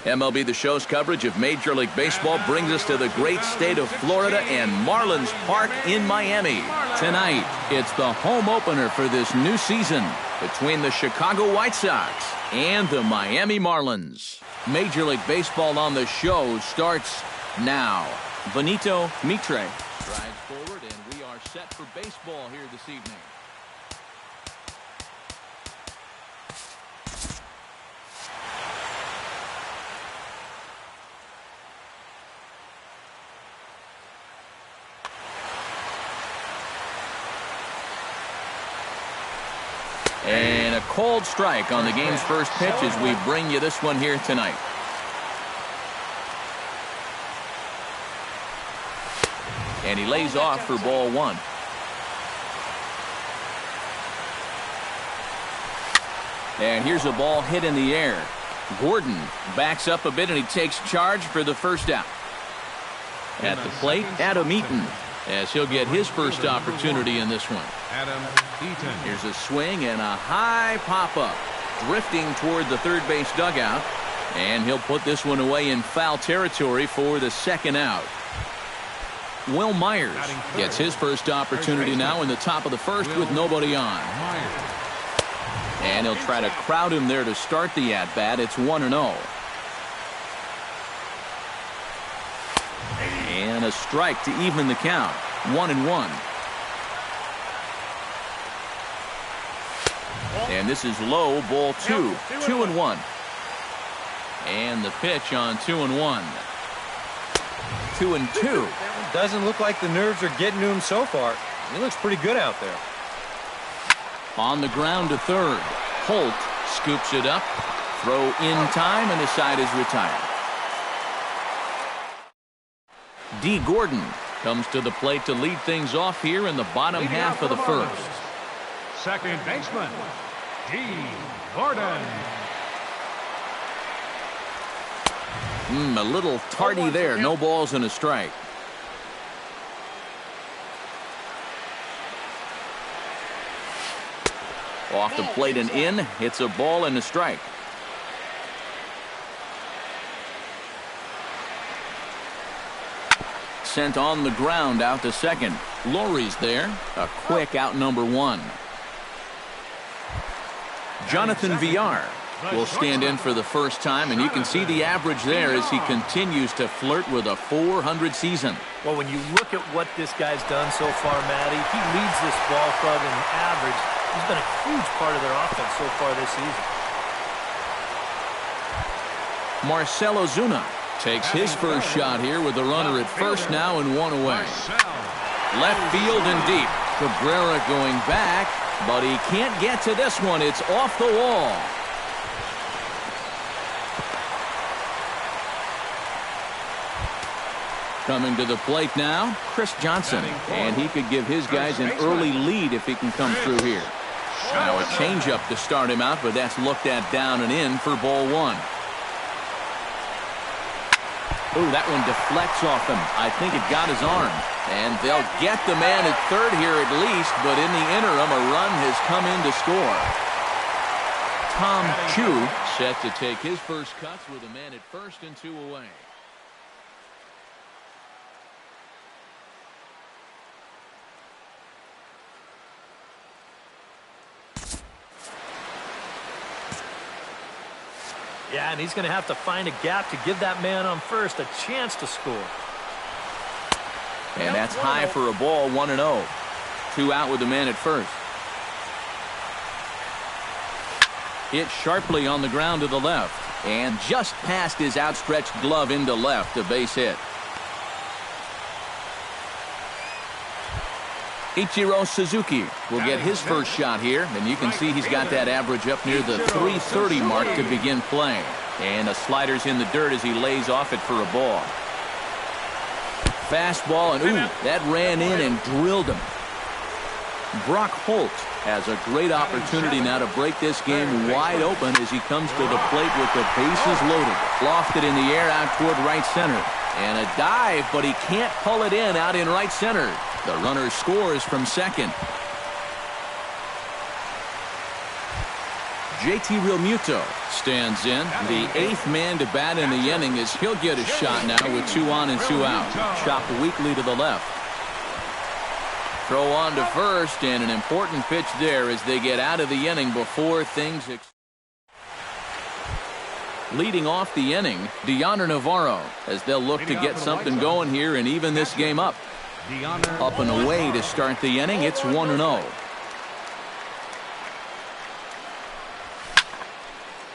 MLB The Show's coverage of Major League Baseball brings us to the great state of Florida and Marlins Park in Miami. Tonight, it's the home opener for this new season between the Chicago White Sox and the Miami Marlins. Major League Baseball on the Show starts now. Benito Mitre strides forward, and we are set for baseball here this evening. And a cold strike on the game's first pitch as we bring you this one here tonight. And he lays off for ball one. And here's a ball hit in the air. Gordon backs up a bit and he takes charge for the first out. At the plate, Adam Eaton, as he'll get his first opportunity in this one. Here's a swing and a high pop-up, drifting toward the third base dugout, and he'll put this one away in foul territory for the second out. Will Myers gets his first opportunity now in the top of the first with nobody on. And he'll try to crowd him there to start the at-bat. It's 1-0. And a strike to even the count. 1-1. And this is low, ball two. 2-1. And the pitch on 2-1. 2-2. Doesn't look like the nerves are getting to him so far. He looks pretty good out there. On the ground to third. Holt scoops it up. Throw in time, and the side is retired. D. Gordon comes to the plate to lead things off here in the bottom half of the first. Second baseman, D. Gordon. A little tardy there. No balls and a strike. Off the plate and in. It's a ball and a strike. Sent on the ground out to second. Lowry's there. A quick out number one. Jonathan Villar will stand in for the first time, and you can see the average there as he continues to flirt with a .400 season. Well, when you look at what this guy's done so far, Matty, he leads this ball club in average. He's been a huge part of their offense so far this season. Marcell Ozuna takes his first shot here with the runner at first now and one away. Left field and deep. Cabrera going back, but he can't get to this one. It's off the wall. Coming to the plate now, Chris Johnson. And he could give his guys an early lead if he can come through here. Now a changeup to start him out, but that's looked at down and in for ball one. Ooh, that one deflects off him. I think it got his arm. And they'll get the man at third here at least, but in the interim, a run has come in to score. Tom Chu set to take his first cuts with a man at first and two away. Yeah, and he's going to have to find a gap to give that man on first a chance to score. And that's high for a ball, 1-0. Two out with the man at first. Hit sharply on the ground to the left. And just past his outstretched glove into left, a base hit. Ichiro Suzuki will get his first shot here, and you can see he's got that average up near the .330 mark to begin play. And the slider's in the dirt as he lays off it for a ball. Fastball, and ooh, that ran in and drilled him. Brock Holt has a great opportunity now to break this game wide open as he comes to the plate with the bases loaded. Lofted in the air out toward right center. And a dive, but he can't pull it in out in right center. The runner scores from second. JT Realmuto stands in. The 8th man to bat in the inning as he'll get a shot now with 2 on and 2 out. Chop weakly to the left. Throw on to first, and an important pitch there as they get out of the inning before things. Leading off the inning, Deoner Navarro, as they'll look to get something going here and even this game up. Up and away to start the inning. It's 1-0.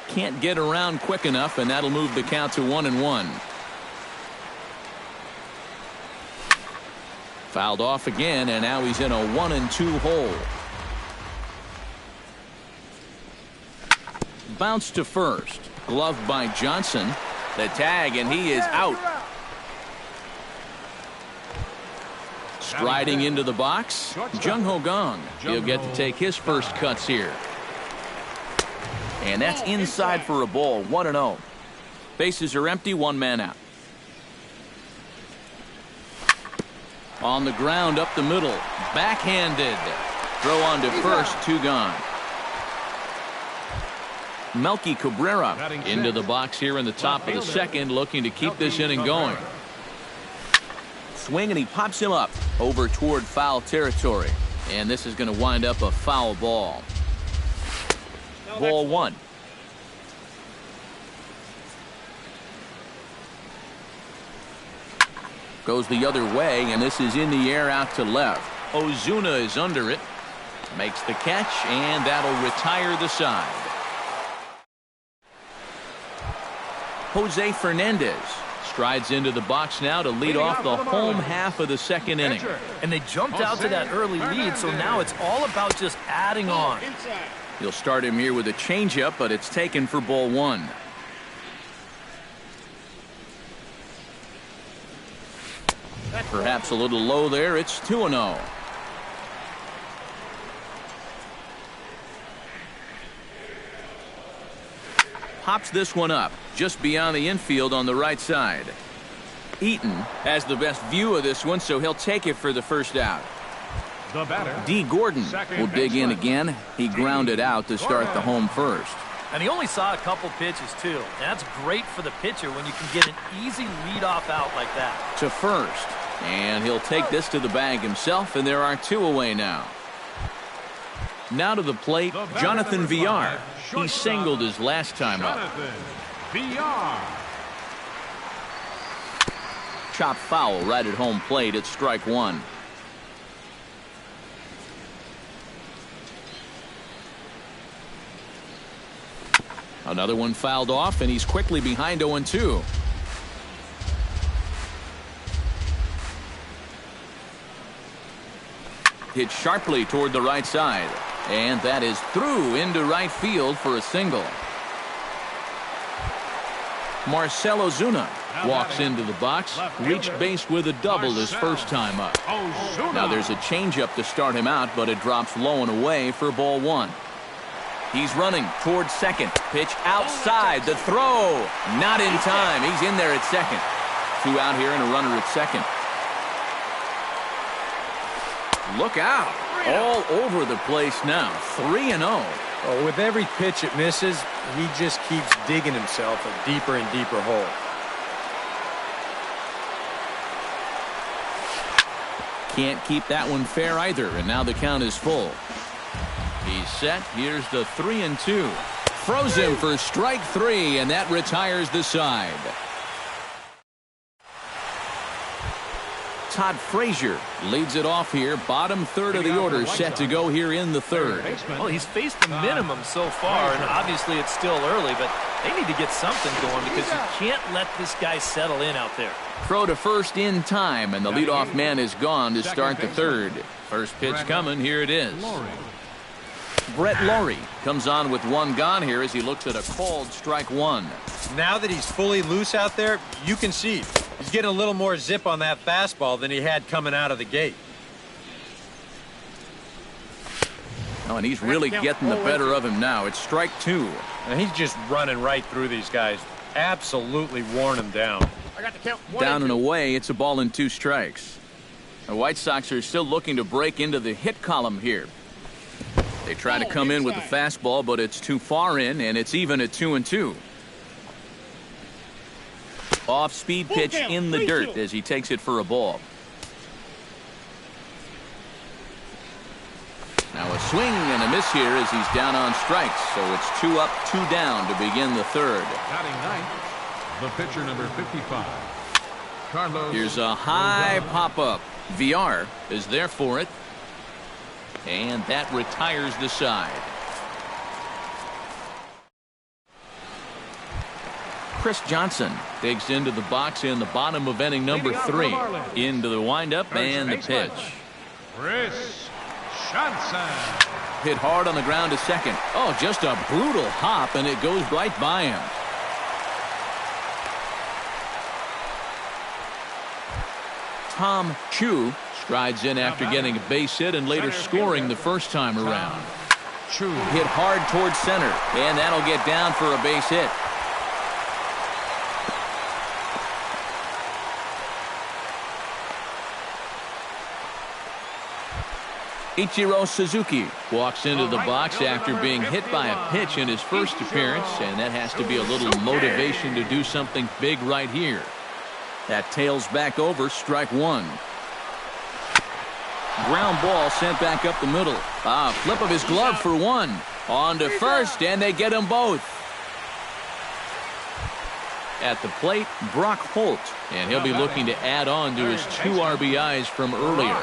Can't get around quick enough, and that'll move the count to 1-1. Fouled off again, and now he's in a 1-2 hole. Bounce to first. Gloved by Johnson. The tag, and he is out. Striding into the box, Jung Ho Gong. He'll get to take his first cuts here. And that's inside for a ball, 1-0. Bases are empty, 1 man out. On the ground up the middle, backhanded. Throw on to first, 2 gone. Melky Cabrera into the box here in the top of the second, looking to keep this inning going. Swing, and he pops him up over toward foul territory. And this is going to wind up a foul ball. Ball 1. Goes the other way, and this is in the air out to left. Ozuna is under it. Makes the catch, and that'll retire the side. Jose Fernandez strides into the box now to lead off the home half of the second inning. And they jumped out to that early lead, so now it's all about just adding on. You'll start him here with a changeup, but it's taken for ball 1. Perhaps a little low there. It's 2-0. Pops this one up just beyond the infield on the right side. Eaton has the best view of this one, so he'll take it for the first out. The batter, D. Gordon will dig in again. He grounded out to start the home first. And he only saw a couple pitches, too. That's great for the pitcher when you can get an easy leadoff out like that. To first. And he'll take this to the bag himself, and there are 2 away now. Now to the plate, Jonathan Villar. He singled his last time up. Chop foul right at home plate. It's strike 1. Another one fouled off, and he's quickly behind 0-2. Hit sharply toward the right side. And that is through into right field for a single. Marcell Ozuna walks into the box, reached base with a double his first time up. Now there's a changeup to start him out, but it drops low and away for ball 1. He's running towards second. Pitch outside. The throw. Not in time. He's in there at second. 2 out here and a runner at second. Look out. All over the place now. 3-0. Oh, with every pitch it misses, he just keeps digging himself a deeper and deeper hole. Can't keep that one fair either, and now the count is full. He's set. Here's the 3-2. Froze him for strike 3, and that retires the side. Todd Frazier leads it off here. Bottom third of the order set to go here in the third. Well, he's faced the minimum so far, and obviously it's still early, but they need to get something going because you can't let this guy settle in out there. Throw to first in time, and the leadoff man is gone to start the third. First pitch coming. Here it is. Brett Lawrie comes on with 1 gone here as he looks at a called strike 1. Now that he's fully loose out there, you can see he's getting a little more zip on that fastball than he had coming out of the gate. Oh, and he's really getting the better of him now. It's strike 2. And he's just running right through these guys. Absolutely worn them down. Down and away, it's a ball and 2 strikes. The White Sox are still looking to break into the hit column here. They try to come in with the fastball, but it's too far in, and it's even at 2-2. Off-speed pitch in the dirt as he takes it for a ball. Now a swing and a miss here as he's down on strikes. So it's 2 up, 2 down to begin the third. Batting ninth, the pitcher number 55. Carlos. Here's a high pop-up. VR is there for it. And that retires the side. Chris Johnson digs into the box in the bottom of inning number 3. Into the windup and the pitch. Chris Johnson. Hit hard on the ground to second. Oh, just a brutal hop, and it goes right by him. Tom Chu strides in after getting a base hit and later scoring the first time around. Hit hard towards center, and that'll get down for a base hit. Ichiro Suzuki walks into the box after being hit by a pitch in his first appearance, and that has to be a little motivation to do something big right here. That tails back over, strike 1. Ground ball sent back up the middle. Flip of his glove for 1. On to first, and they get them both. At the plate, Brock Holt, and he'll be looking to add on to his 2 RBIs from earlier.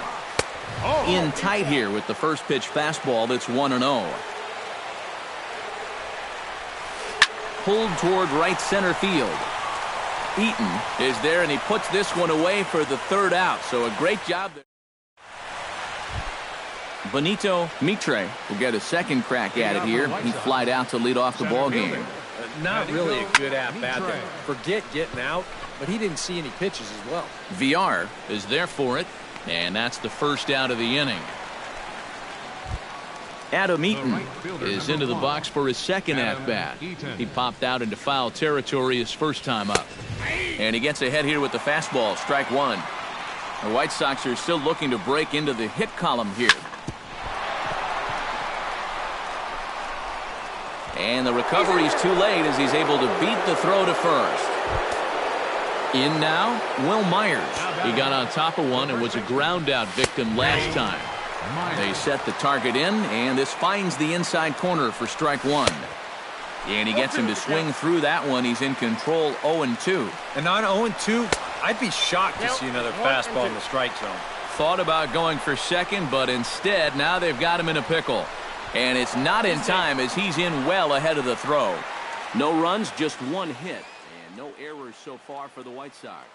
In tight here with the first pitch fastball that's 1-0. Pulled toward right center field. Eaton is there, and he puts this one away for the 3rd out. So a great job there. Benito Mitre will get a second crack at it here. He flied out to lead off the ball game. Not really a good at-bat there. Forget getting out, but he didn't see any pitches as well. VR is there for it, and that's the first out of the inning. Adam Eaton is into the box for his second at-bat. He popped out into foul territory his first time up. And he gets ahead here with the fastball, strike 1. The White Sox are still looking to break into the hit column here. And the recovery's too late as he's able to beat the throw to first. In now, Will Myers. He got on top of one and was a ground-out victim last time. They set the target in, and this finds the inside corner for strike 1. And he gets him to swing through that one. He's in control 0-2. And on 0-2, I'd be shocked to see another fastball in the strike zone. Thought about going for second, but instead, now they've got him in a pickle. And it's not in time as he's in well ahead of the throw. No runs, just 1 hit. And no errors so far for the White Sox.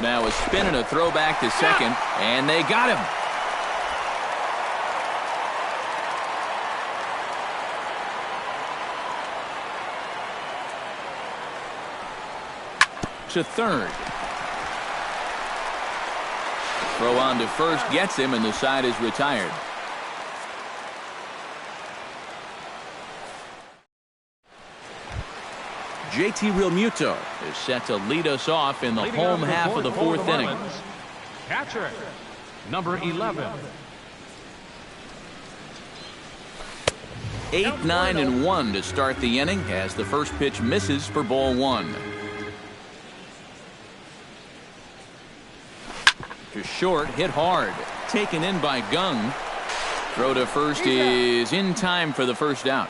Now a spin and a throw back to second, and they got him. To third. Throw on to first gets him, and the side is retired. JT Realmuto is set to lead us off in the home half of the 4th inning. Catcher, number 11. 8, 9, and 1 to start the inning as the first pitch misses for ball 1. To short, hit hard. Taken in by Gung. Throw to first is in time for the first out.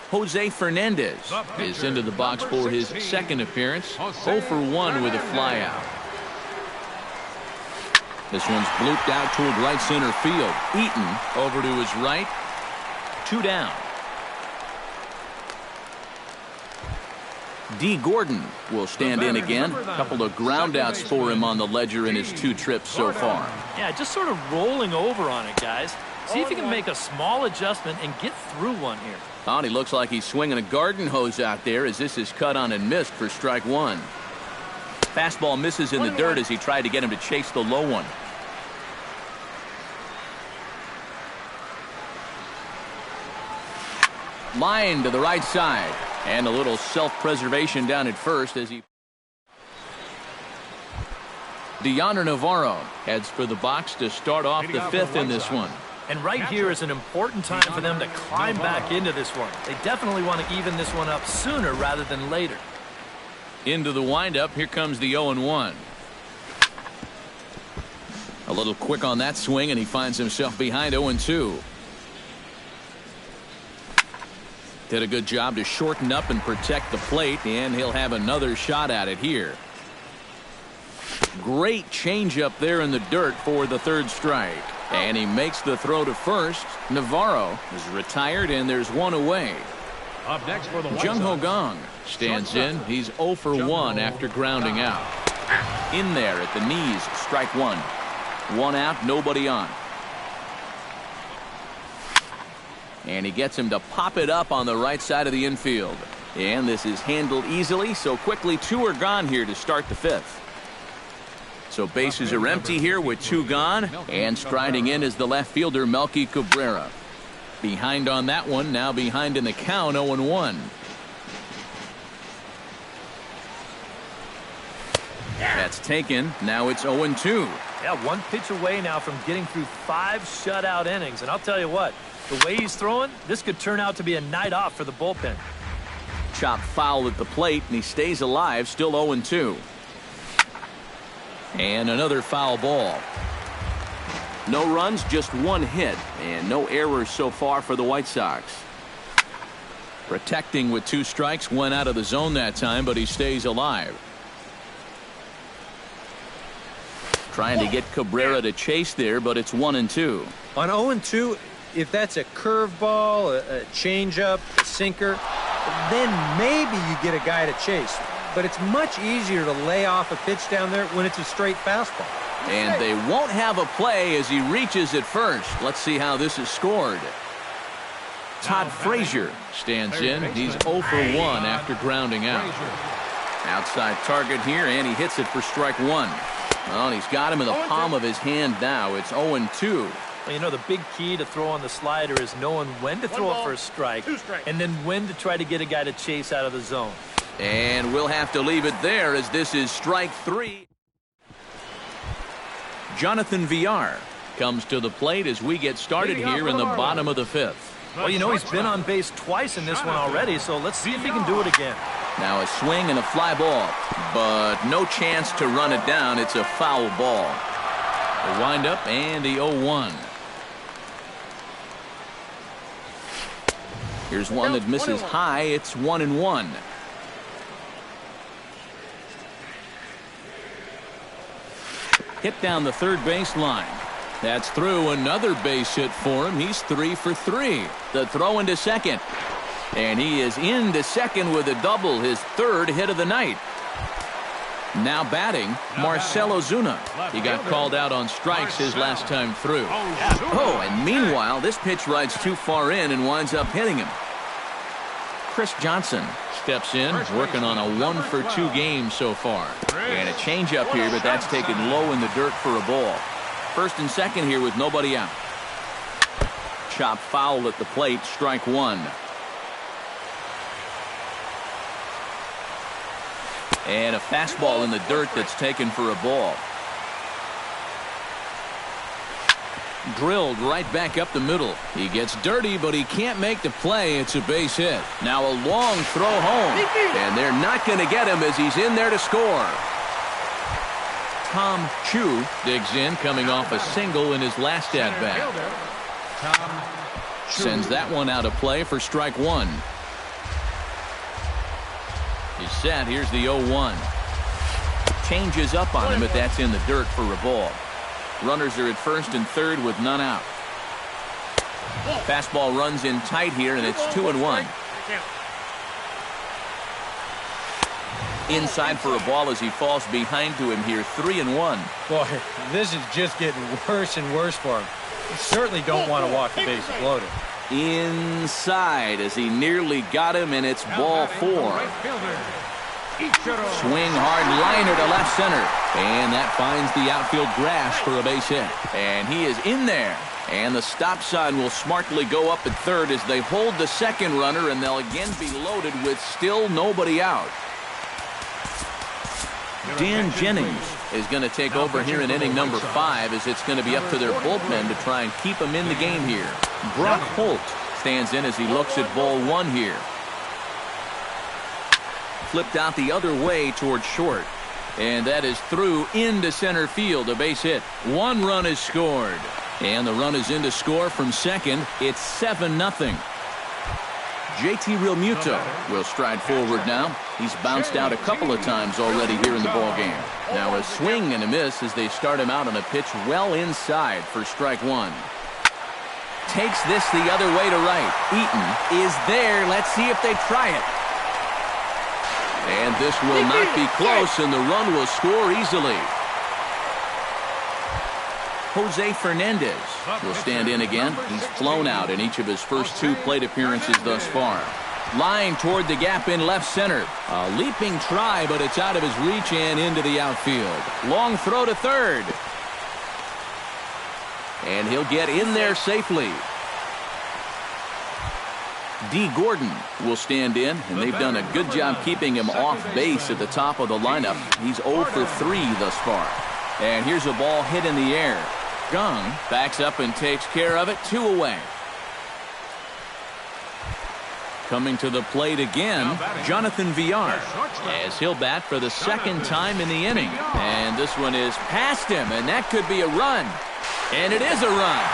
Jose Fernandez is into the box for his second appearance. 0 for 1 with a flyout. This one's blooped out toward right center field. Eaton over to his right. 2 down. D. Gordon will stand in again. A couple of groundouts for him on the ledger in his 2 trips so far. Yeah, just sort of rolling over on it, guys. See if he can make a small adjustment and get through one here. Oh, and he looks like he's swinging a garden hose out there as this is cut on and missed for strike 1. Fastball misses in the dirt as he tried to get him to chase the low one. Line to the right side. And a little self-preservation down at first as he... Deoner Navarro heads for the box to start off the 5th in this one. And right here is an important time for them to climb back into this one. They definitely want to even this one up sooner rather than later. Into the windup, here comes the 0-1. A little quick on that swing, and he finds himself behind 0-2. Did a good job to shorten up and protect the plate, and he'll have another shot at it here. Great changeup there in the dirt for the 3rd strike. And he makes the throw to first. Navarro is retired, and there's 1 away. Up next for the Jung Ho Gong stands in. He's 0 for 1 after grounding out. In there at the knees, strike 1. 1 out, nobody on. And he gets him to pop it up on the right side of the infield. And this is handled easily, so quickly 2 are gone here to start the 5th. So bases are empty here with 2 gone, and striding in is the left fielder Melky Cabrera. Behind on that one, now behind in the count, 0-1. That's taken. Now it's 0-2. Yeah, 1 pitch away now from getting through 5 shutout innings. And I'll tell you what, the way he's throwing, this could turn out to be a night off for the bullpen. Chop foul at the plate, and he stays alive, still 0-2. And another foul ball. No runs, just 1 hit, and no errors so far for the White Sox. Protecting with 2 strikes, went out of the zone that time, but he stays alive. Trying to get Cabrera to chase there, but it's 1-2. On 0-2, if that's a curveball, a changeup, a sinker, then maybe you get a guy to chase. But it's much easier to lay off a pitch down there when it's a straight fastball. And they won't have a play as he reaches at first. Let's see how this is scored. Todd Frazier stands in. He's 0 for 1 after grounding out. Outside target here, and he hits it for strike 1. Well, he's got him in the palm of his hand now. It's 0-2. Well, you know, the big key to throw on the slider is knowing when to throw it for a strike and then when to try to get a guy to chase out of the zone. And we'll have to leave it there as this is strike 3. Jonathan Villar comes to the plate as we get started here in the bottom of the 5th. Well, you know, he's been on base twice in this one already, so let's see if he can do it again. Now a swing and a fly ball, but no chance to run it down. It's a foul ball. The windup and the 0-1. Here's one that misses high. It's 1-1. Hit down the 3rd baseline. That's through. Another base hit for him. He's 3 for 3. The throw into second. And he is into second with a double, his 3rd hit of the night. Now batting, Marcell Ozuna. He got called out on strikes his last time through. Oh, and meanwhile, this pitch rides too far in and winds up hitting him. Chris Johnson steps in, working on a 1 for 2 game so far. And a changeup here, but that's taken low in the dirt for a ball. 1st and 2nd here with nobody out. Chop foul at the plate, strike 1. And a fastball in the dirt that's taken for a ball. Drilled right back up the middle. He gets dirty, but he can't make the play. It's a base hit. Now a long throw home. And they're not going to get him as he's in there to score. Tom Chu digs in, coming off a single in his last at-bat. Sends that one out of play for strike 1. He's set. Here's the 0-1. Changes up on him, but that's in the dirt for a ball. Runners are at 1st and 3rd with none out. Fastball runs in tight here, and it's 2-1. Inside for a ball as he falls behind to him here, 3-1. Boy, this is just getting worse and worse for him. You certainly don't want to walk the bases loaded. Inside as he nearly got him, and it's ball 4. Swing hard liner to left center, and that finds the outfield grass for a base hit. And he is in there, and the stop sign will smartly go up at third as they hold the second runner, and they'll again be loaded with still nobody out. Dan Jennings is going to take over here in inning number 5 as it's going to be up to their bullpen to try and keep him in the game here. Brock Holt stands in as he looks at ball 1 here. Flipped out the other way towards short. And that is through into center field, a base hit. 1 run is scored. And the run is in to score from second. It's 7-0. JT Realmuto will stride forward now. He's bounced out a couple of times already here in the ballgame. Now a swing and a miss as they start him out on a pitch well inside for strike 1. Takes this the other way to right. Eaton is there. Let's see if they try it. And this will not be close, and the run will score easily. Jose Fernandez will stand in again. He's flown out in each of his first 2 plate appearances thus far. Line toward the gap in left center. A leaping try, but it's out of his reach and into the outfield. Long throw to third. And he'll get in there safely. D. Gordon will stand in, and they've done a good job keeping him off base at the top of the lineup. He's 0 for 3 thus far. And here's a ball hit in the air. Gung backs up and takes care of it. 2 away. Coming to the plate again, Jonathan Villar, as he'll bat for the second time in the inning. And this one is past him, and that could be a run. And it is a run.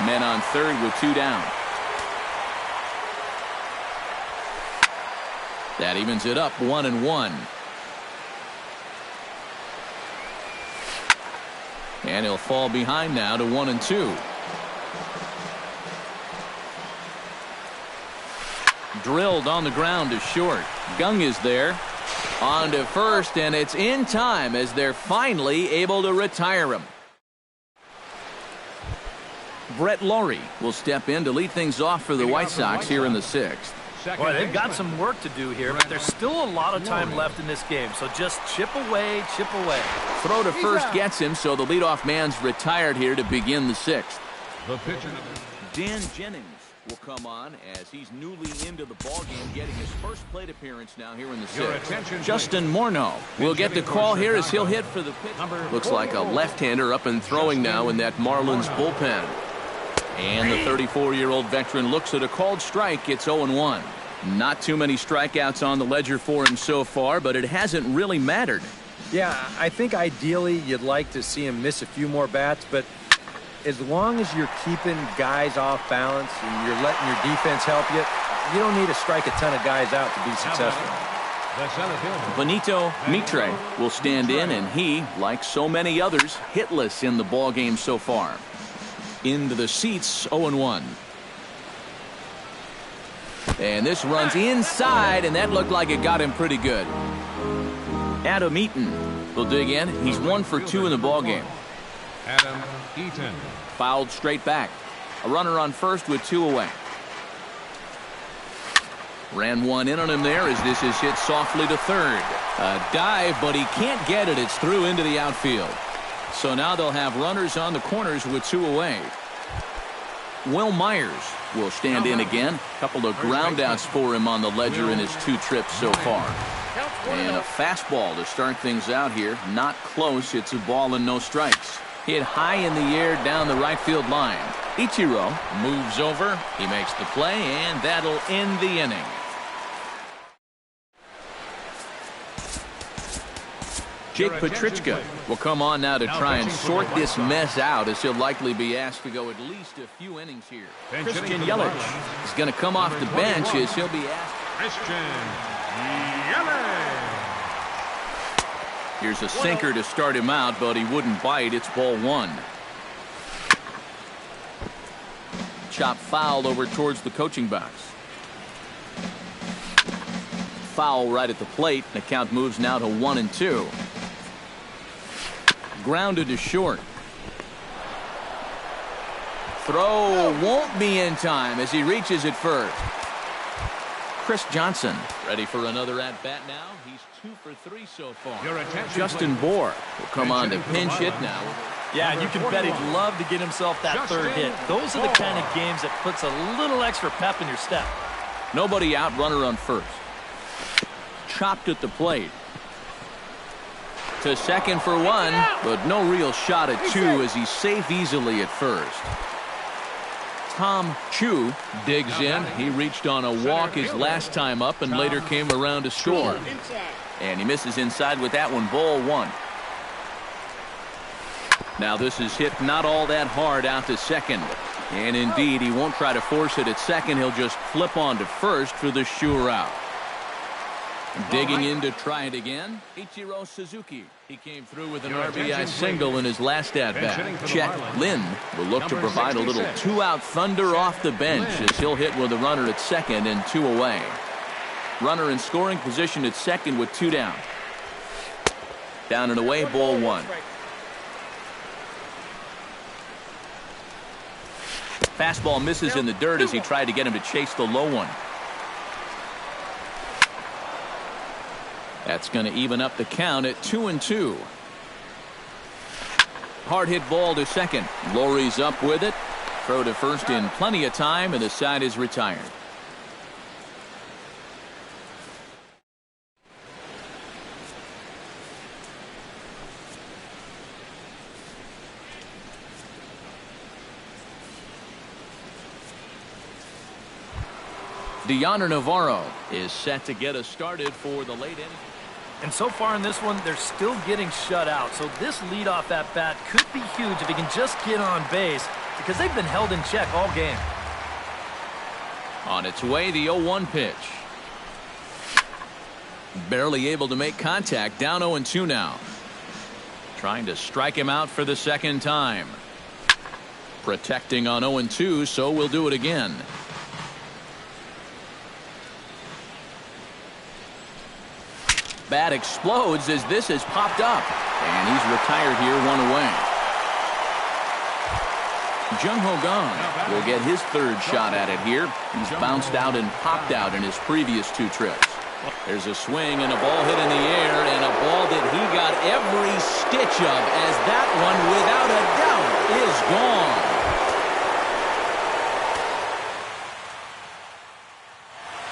Men on third with 2 down. That evens it up 1-1. And he'll fall behind now to 1-2. Drilled on the ground to short. Gung is there. On to first, and it's in time as they're finally able to retire him. Brett Lawrie will step in to lead things off for the White Sox here in the 6th. Boy, they've got some work to do here, but there's still a lot of time left in this game, so just chip away, chip away. Throw to first gets him, so the leadoff man's retired here to begin the 6th. The pitcher. Dan Jennings will come on as he's newly into the ballgame, getting his first plate appearance now here in the 6th. Justin Morneau will get the call here as he'll hit for the pitch. Looks like a left-hander up and throwing now in that Marlins bullpen. And the 34-year-old veteran looks at a called strike. It's 0-1. Not too many strikeouts on the ledger for him so far, but it hasn't really mattered. Yeah, I think ideally you'd like to see him miss a few more bats, but as long as you're keeping guys off balance and you're letting your defense help you, you don't need to strike a ton of guys out to be successful. Benito Mitre will stand in, and he, like so many others, hitless in the ballgame so far. Into the seats, 0-1. And this runs inside, and that looked like it got him pretty good. Adam Eaton will dig in. He's 1 for 2 in the ballgame. Adam Eaton. Fouled straight back. A runner on first with 2 away. Ran 1 in on him there as this is hit softly to third. A dive, but he can't get it. It's through into the outfield. So now they'll have runners on the corners with 2 away. Will Myers will stand in again. A couple of groundouts for him on the ledger in his 2 trips so far. And a fastball to start things out here. Not close. It's a ball and no strikes. Hit high in the air down the right field line. Ichiro moves over. He makes the play, and that'll end the inning. Jake Petrichka will come on now to try and sort this mess out, as he'll likely be asked to go at least a few innings here. Christian Yelich is going to come off the bench as he'll be asked. Christian Yelich. Here's a sinker to start him out, but he wouldn't bite. It's ball one. Chop foul over towards the coaching box. Foul right at the plate. The count moves now to 1-2. Grounded to short. Throw won't be in time as he reaches it first. Chris Johnson ready for another at-bat now. He's 2 for 3 so far. Justin Bohr will come on to pinch hit now. Yeah, and you can bet he'd love to get himself that third hit. Those are the kind of games that puts a little extra pep in your step. Nobody out, runner on first. Chopped at the plate. To second for 1, but no real shot at 2 as he's safe easily at first. Tom Chu digs in. He reached on a walk his last time up and later came around to score. And he misses inside with that one, ball 1. Now this is hit not all that hard out to second. And indeed, he won't try to force it at second. He'll just flip on to first for the sure out. Digging in to try it again, Ichiro Suzuki. He came through with an RBI single in his last at-bat. Chet Lynn will look to provide a little 2-out thunder off the bench as he'll hit with a runner at second and 2 away. Runner in scoring position at second with 2 down. Down and away, ball 1. Fastball misses in the dirt as he tried to get him to chase the low one. That's going to even up the count at 2-2. Hard hit ball to second. Lowry's up with it. Throw to first in plenty of time, and the side is retired. Deoner Navarro is set to get us started for the late inning. And so far in this one, they're still getting shut out. So this leadoff at bat could be huge if he can just get on base because they've been held in check all game. On its way, the 0-1 pitch. Barely able to make contact. Down 0-2 now. Trying to strike him out for the second time. Protecting on 0-2, so we'll do it again. Bat explodes as this has popped up, and he's retired here, 1 away. Jung Ho Kang will get his third shot at it here. He's bounced out and popped out in his previous 2 trips. There's a swing and a ball hit in the air, and a ball that he got every stitch of as that one, without a doubt, is gone.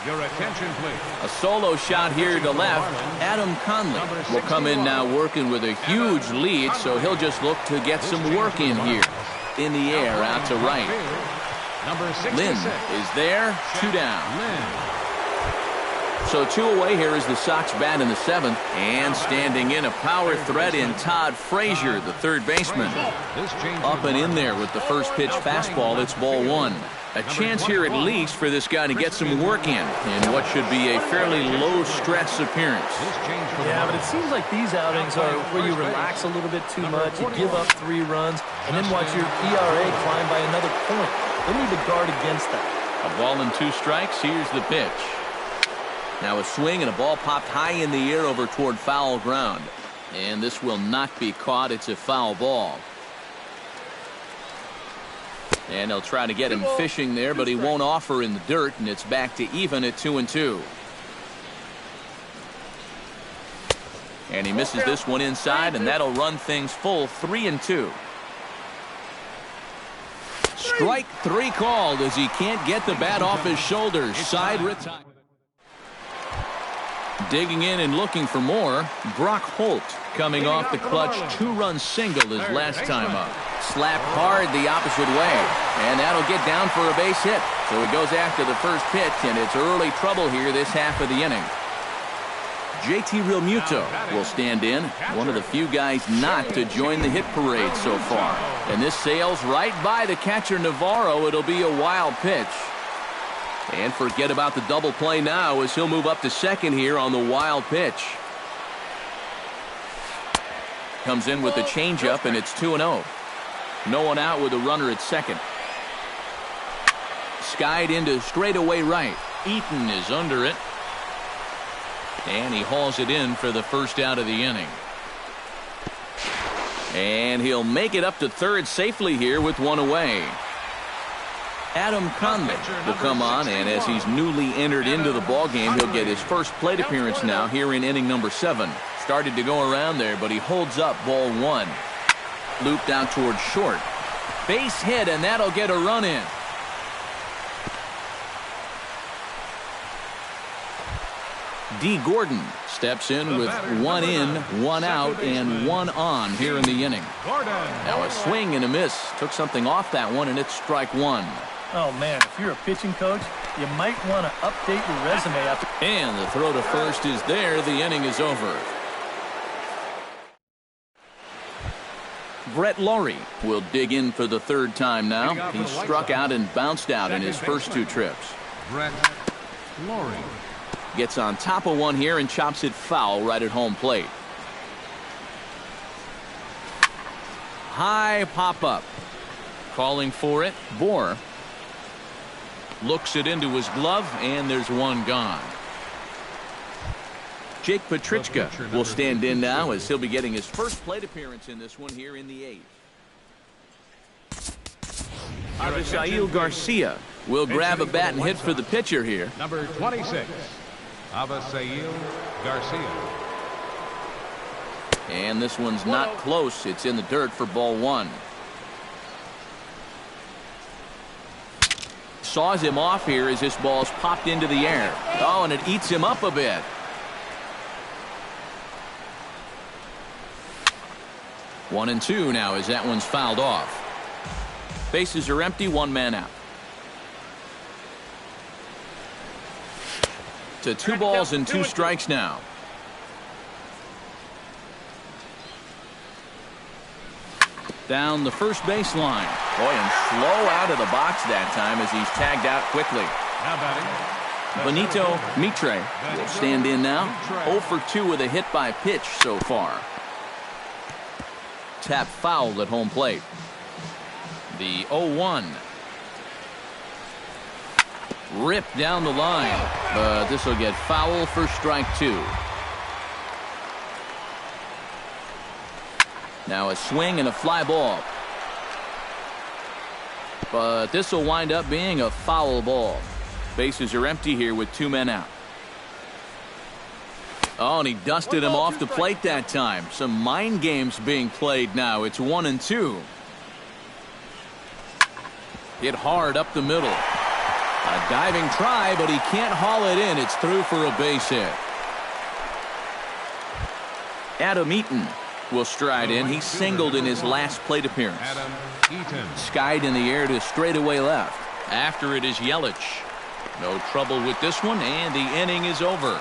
Your attention, please. A solo shot here to left. Adam Conley will come in now working with a huge lead, so he'll just look to get some work in here. In the air, out to right. Lynn is there, 2 down. So 2 away here is the Sox bat in the 7th. And standing in, a power threat in Todd Frazier, the third baseman. Up and in there with the first pitch fastball. It's ball 1. A chance here at least for this guy to get some work in what should be a fairly low-stress appearance. Yeah, but it seems like these outings are where you relax a little bit too much, you give up 3 runs, and then watch your ERA climb by another point. They need to guard against that. A ball and 2 strikes. Here's the pitch. Now a swing and a ball popped high in the air over toward foul ground. And this will not be caught. It's a foul ball. And they'll try to get him fishing there, but he won't offer in the dirt, and it's back to even at 2-2. And he misses this one inside, and that'll run things full 3-2. Strike 3 called as he can't get the bat off his shoulders. Side retired. Digging in and looking for more, Brock Holt coming off the clutch 2-run single his last time up. Slapped hard the opposite way, and that'll get down for a base hit. So he goes after the first pitch, and it's early trouble here this half of the inning. JT Realmuto will stand in, one of the few guys not to join the hit parade so far. And this sails right by the catcher Navarro. It'll be a wild pitch. And forget about the double play now as he'll move up to second here on the wild pitch. Comes in with the changeup, and it's 2-0. No one out with a runner at second. Skied into straightaway right. Eaton is under it. And he hauls it in for the first out of the inning. And he'll make it up to third safely here with one away. Adam Conley will come on, and as he's newly entered into the ballgame, he'll get his first plate appearance now here in inning number 7. Started to go around there, but he holds up ball 1. Looped out towards short. Base hit, and that'll get a run in. D. Gordon steps in with 1 in, 1 out, and 1 on here in the inning. Now a swing and a miss. Took something off that one, and it's strike 1. Oh, man, if you're a pitching coach, you might want to update your resume after. And the throw to first is there. The inning is over. Brett Laurie will dig in for the third time now. He struck out and bounced out in his first 2 trips. Brett Laurie. Gets on top of one here and chops it foul right at home plate. High pop up. Calling for it. Bohr looks it into his glove, and there's one gone. Jake Petrichka will stand in now as he'll be getting his first plate appearance in this one here in the 8th. Avisail Garcia will grab a bat and hit for the pitcher here. Number 26, Avisail Garcia. And this one's not close. It's in the dirt for ball 1. Saws him off here as this ball's popped into the air. Oh, and it eats him up a bit. One and 2 now as that one's fouled off. Bases are empty, 1 man out. To 2 balls and 2 strikes now. Down the first baseline. Boy, and slow out of the box that time as he's tagged out quickly. Now batting, Benito Mitre will stand in now. 0 for 2 with a hit by pitch so far. Tap foul at home plate. The 0-1. Ripped down the line, but this will get foul for strike 2. Now a swing and a fly ball. But this will wind up being a foul ball. Bases are empty here with 2 men out. Oh, and he dusted him off the plate that time. Some mind games being played now. It's 1 and 2. Hit hard up the middle. A diving try, but he can't haul it in. It's through for a base hit. Adam Eaton will stride in. He singled in his last plate appearance. Adam Eaton. Skied in the air to straightaway left. After it is Yelich. No trouble with this one, and the inning is over.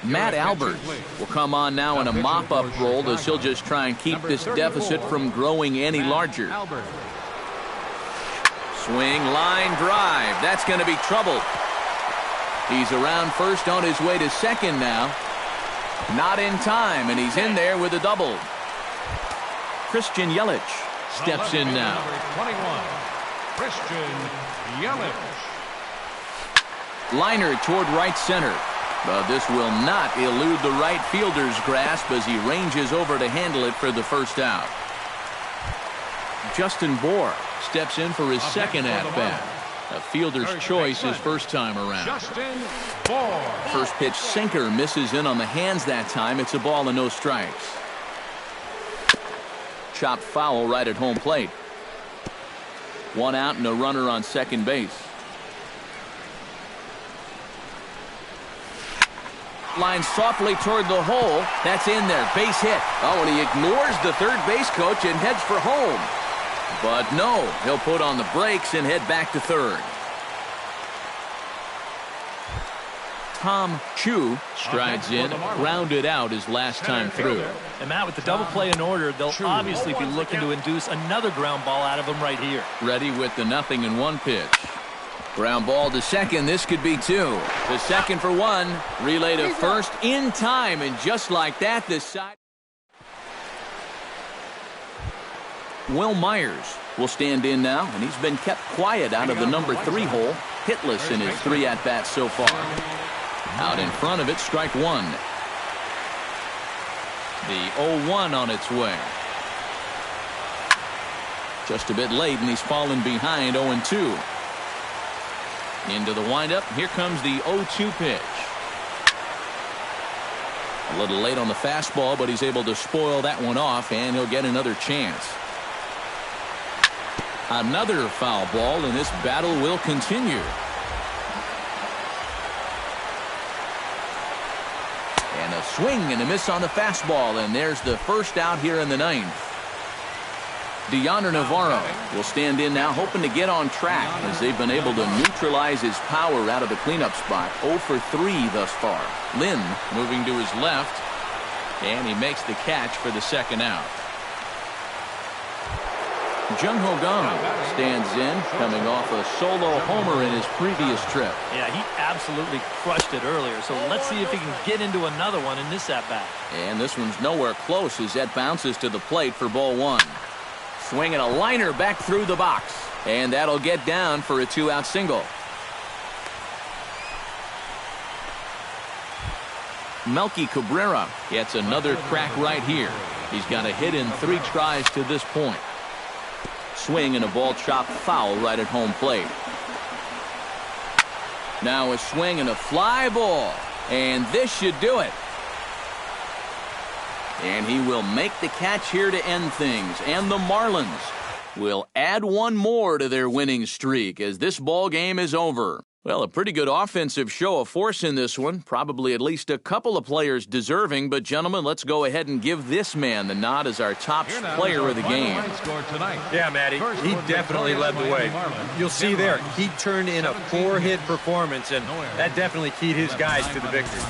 Matt Albert will come on now in a mop-up role as he'll just try and keep this deficit from growing any larger. Swing, line, drive. That's going to be trouble. He's around first on his way to second now. Not in time, and he's in there with a double. Christian Yelich steps in now. Number 21, Christian Yelich. Liner toward right center. But this will not elude the right fielder's grasp as he ranges over to handle it for the first out. Justin Bohr steps in for his second at-bat. A fielder's choice his first time around. Justin Bohr. First pitch sinker misses in on the hands that time. It's a ball and no strikes. Chopped foul right at home plate. 1 out and a runner on second base. Line softly toward the hole. That's in there. Base hit. Oh, and he ignores the third base coach and heads for home. But no, he'll put on the brakes and head back to third. Tom Chu strides in, grounded out his last time through. And Matt, with the double play in order, they'll obviously be looking to induce another ground ball out of him right here. Ready with the 0-1 pitch. Ground ball to second. This could be two. To second for one. Relay to first in time. And just like that, this side. Will Myers will stand in now, and he's been kept quiet out of the number 3 hole. Hitless in his 3 at-bats so far. Out in front of it, strike one. The 0-1 on its way. Just a bit late, and he's fallen behind 0-2. Into the windup. Here comes the 0-2 pitch. A little late on the fastball, but he's able to spoil that one off, and he'll get another chance. Another foul ball, and this battle will continue. And a swing and a miss on the fastball, and there's the first out here in the 9th. Deonder Navarro will stand in now, hoping to get on track as they've been able to neutralize his power out of the cleanup spot. 0 for 3 thus far. Lynn moving to his left, and he makes the catch for the second out. Jung Ho Kang stands in, coming off a solo homer in his previous trip. Yeah, he absolutely crushed it earlier, so let's see if he can get into another one in this at-bat. And this one's nowhere close as that bounces to the plate for ball one. Swinging a liner back through the box, and that'll get down for a 2-out single. Melky Cabrera gets another crack right here. He's got a hit in 3 tries to this point. Swing and a ball chopped foul right at home plate. Now a swing and a fly ball, and this should do it. And he will make the catch here to end things, and the Marlins will add one more to their winning streak as this ball game is over. Well, a pretty good offensive show of force in this one. Probably at least a couple of players deserving. But, gentlemen, let's go ahead and give this man the nod as our top player of the game. Yeah, Matty, he definitely led the way. You'll see there, he turned in a 4-hit performance, and that definitely keyed his guys to the victory.